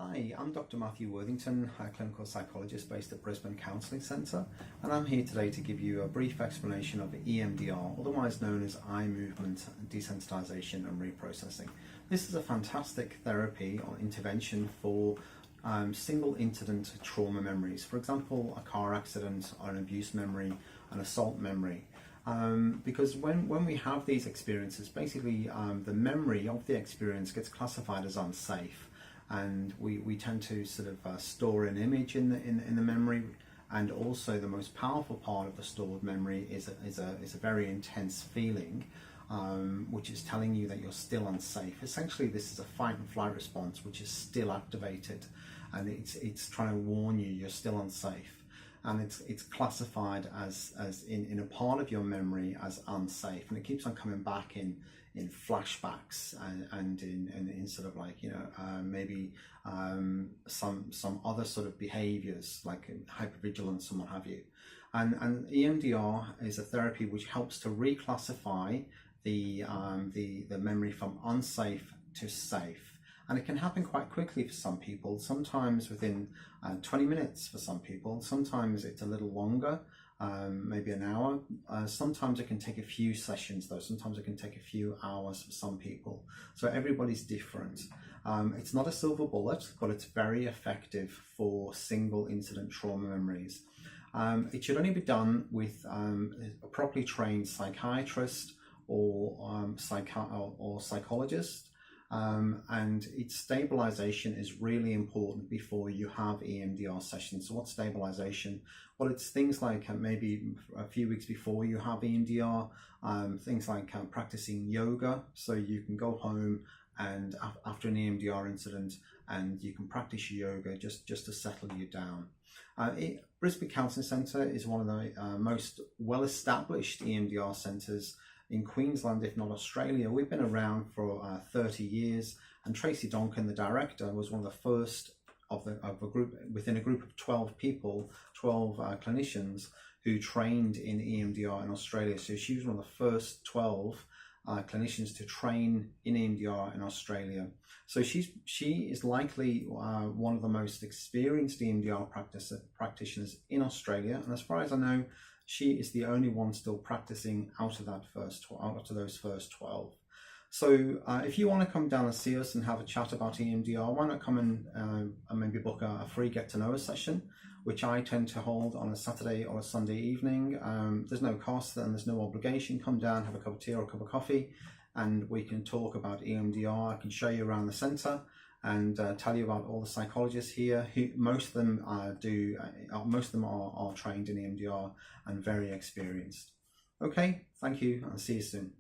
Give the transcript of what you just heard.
Hi, I'm Dr Matthew Worthington, a clinical psychologist based at Brisbane Counselling Centre, and I'm here today to give you a brief explanation of EMDR, otherwise known as eye movement desensitisation and reprocessing. This is a fantastic therapy or intervention for single incident trauma memories. For example, a car accident or an abuse memory, an assault memory. Because when we have these experiences, basically the memory of the experience gets classified as unsafe. And we tend to sort of store an image in the memory, and also the most powerful part of the stored memory is a very intense feeling, which is telling you that you're still unsafe. Essentially, this is a fight and flight response which is still activated, and it's trying to warn you you're still unsafe, and it's classified as in a part of your memory as unsafe, and it keeps on coming back in flashbacks and in sort of like, you know, maybe some other sort of behaviors like hypervigilance and what have you. And EMDR is a therapy which helps to reclassify the memory from unsafe to safe. And it can happen quite quickly for some people, sometimes within 20 minutes for some people, sometimes it's a little longer, maybe an hour. Sometimes it can take a few sessions though, sometimes it can take a few hours for some people. So everybody's different. It's not a silver bullet, but it's very effective for single incident trauma memories. It should only be done with a properly trained psychiatrist or psychologist. And its stabilization is really important before you have EMDR sessions. So what's stabilization? Well, it's things like maybe a few weeks before you have EMDR, things like practicing yoga. So you can go home and after an EMDR incident, and you can practice yoga just to settle you down. Brisbane Counselling Centre is one of the most well-established EMDR centres in Queensland, if not Australia. We've been around for 30 years, and Tracy Donkin, the director, was one of the first of a group, within a group of 12 people, 12 clinicians who trained in EMDR in Australia. So she was one of the first 12 clinicians to train in EMDR in Australia. So she is likely one of the most experienced EMDR practitioners in Australia, and as far as I know, she is the only one still practicing out of those first 12. So if you want to come down and see us and have a chat about EMDR, why not come and maybe book a free get to know us session, which I tend to hold on a Saturday or a Sunday evening. There's no cost and there's no obligation. Come down, have a cup of tea or a cup of coffee, and we can talk about EMDR. I can show you around the centre and tell you about all the psychologists here, who most of them are trained in EMDR and very experienced. Okay, thank you, and see you soon.